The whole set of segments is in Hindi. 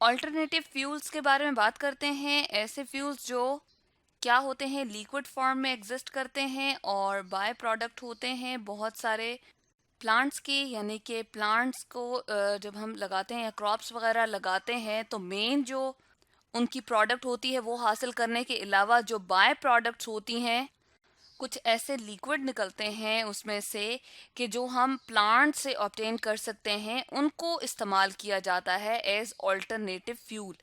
ऑल्टरनेटिव फ्यूल्स के बारे में बात करते हैं। ऐसे फ्यूल्स जो क्या होते हैं, लिक्विड फॉर्म में एग्जिस्ट करते हैं और बाय प्रोडक्ट होते हैं बहुत सारे प्लांट्स के, यानी कि प्लांट्स को जब हम लगाते हैं या क्रॉप्स वगैरह लगाते हैं तो मेन जो उनकी प्रोडक्ट होती है वो हासिल करने के अलावा जो बाय प्रोडक्ट्स होती हैं, कुछ ऐसे लिक्विड निकलते हैं उसमें से कि जो हम प्लांट से ऑब्टेन कर सकते हैं, उनको इस्तेमाल किया जाता है एज ऑल्टरनेटिव फ्यूल।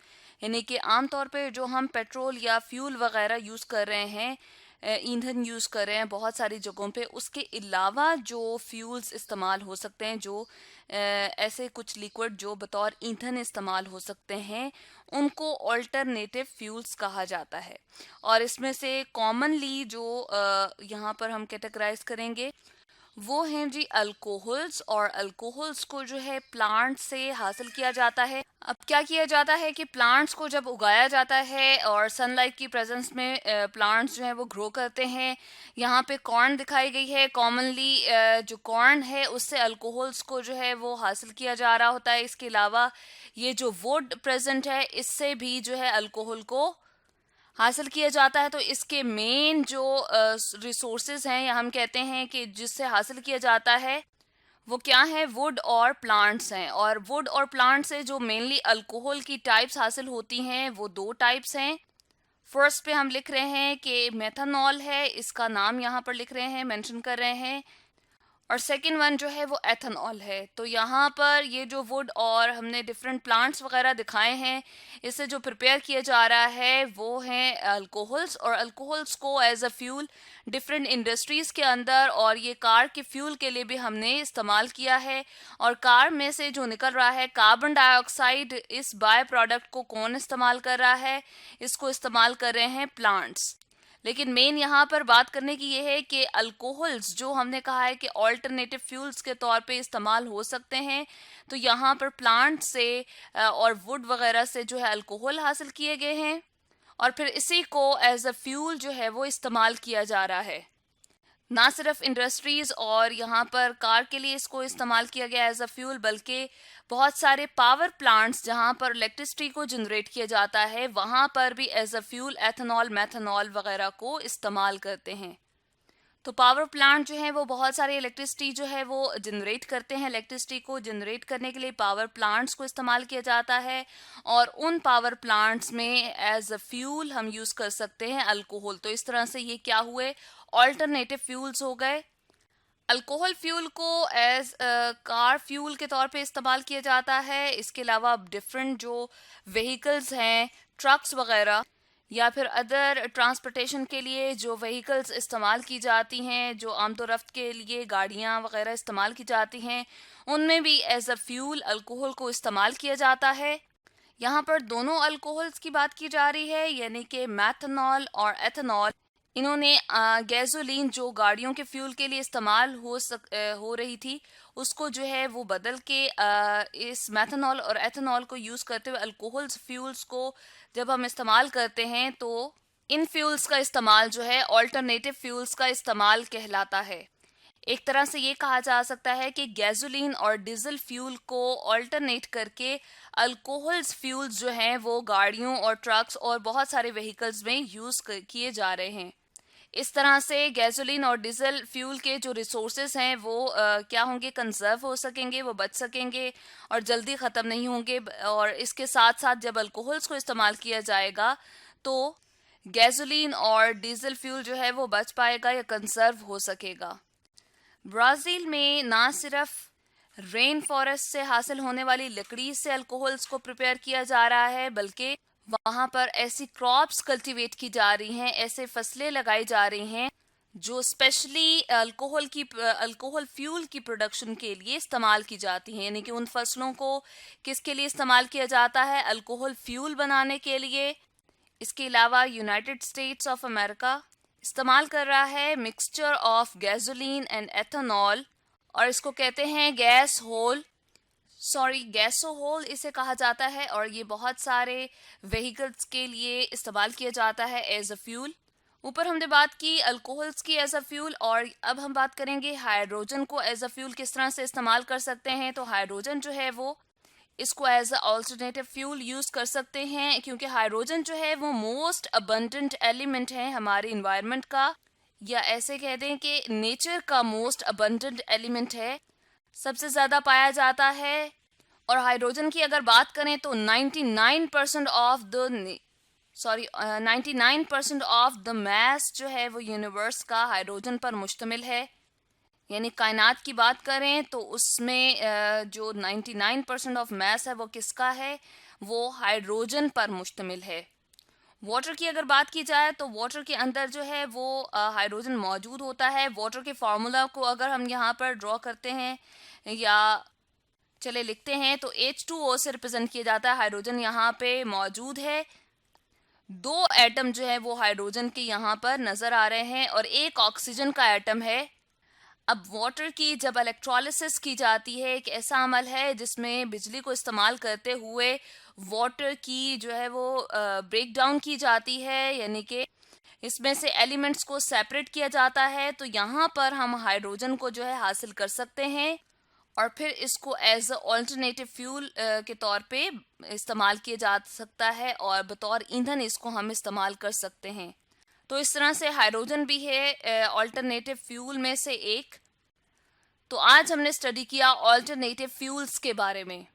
यानी कि आमतौर पे जो हम पेट्रोल या फ्यूल वगैरह यूज़ कर रहे हैं, ईंधन यूज़ कर रहे हैं बहुत सारी जगहों पे, उसके अलावा जो फ्यूल्स इस्तेमाल हो सकते हैं, जो ऐसे कुछ लिक्विड जो बतौर ईंधन इस्तेमाल हो सकते हैं, उनको ऑल्टरनेटिव फ्यूल्स कहा जाता है। और इसमें से कॉमनली जो यहाँ पर हम कैटेगराइज करेंगे वो हैं जी अल्कोहल्स। और अल्कोहल्स को जो है प्लांट से हासिल किया जाता है। अब क्या किया जाता है कि प्लांट्स को जब उगाया जाता है और सनलाइट की प्रेजेंस में प्लांट्स जो है वो ग्रो करते हैं। यहाँ पे कॉर्न दिखाई गई है। कॉमनली जो कॉर्न है उससे अल्कोहल्स को जो है वो हासिल किया जा रहा होता है। इसके अलावा ये जो वुड प्रेजेंट है इससे भी जो है अल्कोहल को हासिल किया जाता है। तो इसके मेन जो रिसोर्सेज हैं, या हम कहते हैं कि जिससे हासिल किया जाता है, वो क्या है, वुड और प्लांट्स हैं। और वुड और प्लांट से जो मेनली अल्कोहल की टाइप्स हासिल होती हैं वो दो टाइप्स हैं। फर्स्ट पे हम लिख रहे हैं कि मेथनॉल है, इसका नाम यहाँ पर लिख रहे हैं, मेंशन कर रहे हैं। और सेकेंड वन जो है वो एथेनॉल है। तो यहाँ पर ये जो वुड और हमने डिफरेंट प्लांट्स वगैरह दिखाए हैं, इससे जो प्रिपेयर किया जा रहा है वो हैं अल्कोहल्स। और अल्कोहल्स को as a fuel different industries के अंदर और ये कार के फ्यूल के लिए भी हमने इस्तेमाल किया है। और कार में से जो निकल रहा है कार्बन डाइऑक्साइड, इस बाय प्रोडक्ट को कौन इस्तेमाल कर रहा है, इसको इस्तेमाल कर रहे हैं प्लांट्स। लेकिन मेन यहाँ पर बात करने की ये है कि अल्कोहल्स जो हमने कहा है कि ऑल्टरनेटिव फ्यूल्स के तौर पे इस्तेमाल हो सकते हैं, तो यहाँ पर प्लांट से और वुड वगैरह से जो है अल्कोहल हासिल किए गए हैं और फिर इसी को एज अ फ्यूल जो है वो इस्तेमाल किया जा रहा है। ना सिर्फ इंडस्ट्रीज और यहाँ पर कार के लिए इसको इस्तेमाल किया गया एज अ फ्यूल, बल्कि बहुत सारे पावर प्लांट्स जहाँ पर इलेक्ट्रिसिटी को जनरेट किया जाता है, वहाँ पर भी as a fuel ethanol, methanol वगैरह को इस्तेमाल करते हैं। तो पावर प्लांट जो है वो बहुत सारी इलेक्ट्रिसिटी जो है वो जनरेट करते हैं। इलेक्ट्रिसिटी को जनरेट करने के लिए पावर प्लांट्स को इस्तेमाल किया जाता है और उन पावर प्लांट्स में एज अ फ्यूल हम यूज़ कर सकते हैं अल्कोहल। तो इस तरह से ये क्या हुए, ऑल्टरनेटिव फ्यूल्स हो गए। अल्कोहल फ्यूल को एज कार फ्यूल के तौर पे इस्तेमाल किया जाता है। इसके अलावा डिफरेंट जो व्हीकल्स हैं, ट्रक्स वगैरह या फिर अदर ट्रांसपोर्टेशन के लिए जो व्हीकल्स इस्तेमाल की जाती हैं, जो आमतौर रफ्त के लिए गाड़ियां वगैरह इस्तेमाल की जाती हैं, उनमें भी एज अ फ्यूल अल्कोहल को इस्तेमाल किया जाता है। यहाँ पर दोनों अल्कोहल्स की बात की जा रही है, यानी कि मैथनॉल और एथेनॉल। इन्होंने गैसोलीन जो गाड़ियों के फ्यूल के लिए इस्तेमाल हो रही थी, उसको जो है वो बदल के इस मैथनॉल और एथेनॉल को यूज़ करते हुए अल्कोहल्स फ्यूल्स को जब हम इस्तेमाल करते हैं तो इन फ्यूल्स का इस्तेमाल जो है ऑल्टरनेटिव फ्यूल्स का इस्तेमाल कहलाता है। एक तरह से ये कहा जा सकता है कि गैसोलीन और डीजल फ्यूल को अल्टरनेट करके अल्कोहल्स फ्यूल्स जो हैं वो गाड़ियों और ट्रक्स और बहुत सारे व्हीकल्स में यूज़ किए जा रहे हैं। इस तरह से गैसोलीन और डीजल फ्यूल के जो रिसोर्सेज हैं वो क्या होंगे, कंजर्व हो सकेंगे, वो बच सकेंगे और जल्दी ख़त्म नहीं होंगे। और इसके साथ साथ जब अल्कोहल्स को इस्तेमाल किया जाएगा तो गैसोलीन और डीजल फ्यूल जो है वो बच पाएगा या कंजर्व हो सकेगा। ब्राज़ील में ना सिर्फ रेन फॉरेस्ट से हासिल होने वाली लकड़ी से अल्कोहल्स को प्रिपेयर किया जा रहा है, बल्कि वहाँ पर ऐसी क्रॉप्स कल्टीवेट की जा रही हैं, ऐसे फसलें लगाई जा रही हैं जो स्पेशली अल्कोहल फ्यूल की प्रोडक्शन के लिए इस्तेमाल की जाती हैं। यानी कि उन फसलों को किसके लिए इस्तेमाल किया जाता है, अल्कोहल फ्यूल बनाने के लिए। इसके अलावा यूनाइटेड स्टेट्स ऑफ अमेरिका इस्तेमाल कर रहा है mixture of gasoline and ethanol, और इसको कहते हैं गैसोहोल इसे कहा जाता है। और ये बहुत सारे व्हीकल्स के लिए इस्तेमाल किया जाता है एज अ फ्यूल। ऊपर हमने बात की अल्कोहल्स की एज अ फ्यूल, और अब हम बात करेंगे हाइड्रोजन को एज अ फ्यूल किस तरह से इस्तेमाल कर सकते हैं। तो हाइड्रोजन जो है वो इसको as a alternative fuel use कर सकते हैं, क्योंकि हाइड्रोजन जो है वो मोस्ट अबंडेंट एलिमेंट है हमारे इन्वायरमेंट का, या ऐसे कह दें कि नेचर का मोस्ट अबंडेंट एलिमेंट है, सबसे ज़्यादा पाया जाता है। और हाइड्रोजन की अगर बात करें तो 99% of the 99% of the mass जो है वो यूनिवर्स का हाइड्रोजन पर मुश्तमिल है। यानी कायनात की बात करें तो उसमें जो 99% ऑफ मास है वो किसका है, वो हाइड्रोजन पर मुश्तमिल है। वाटर की अगर बात की जाए तो वाटर के अंदर जो है वो हाइड्रोजन मौजूद होता है। वाटर के फार्मूला को अगर हम यहाँ पर ड्रॉ करते हैं या चले लिखते हैं तो H2O से रिप्रेजेंट किया जाता है। हाइड्रोजन यहाँ पे मौजूद है, 2 एटम जो है वो हाइड्रोजन के यहाँ पर नजर आ रहे हैं और एक ऑक्सीजन का एटम है। अब वाटर की जब इलेक्ट्रोलिसिस की जाती है, एक ऐसा अमल है जिसमें बिजली को इस्तेमाल करते हुए वाटर की जो है वो ब्रेक डाउन की जाती है, यानी कि इसमें से एलिमेंट्स को सेपरेट किया जाता है। तो यहाँ पर हम हाइड्रोजन को जो है हासिल कर सकते हैं और फिर इसको एज अ ऑल्टरनेटिव फ्यूल के तौर पे इस्तेमाल किया जा सकता है और बतौर ईंधन इसको हम इस्तेमाल कर सकते हैं। तो इस तरह से हाइड्रोजन भी है ऑल्टरनेटिव फ्यूल में से एक। तो आज हमने स्टडी किया ऑल्टरनेटिव फ्यूल्स के बारे में।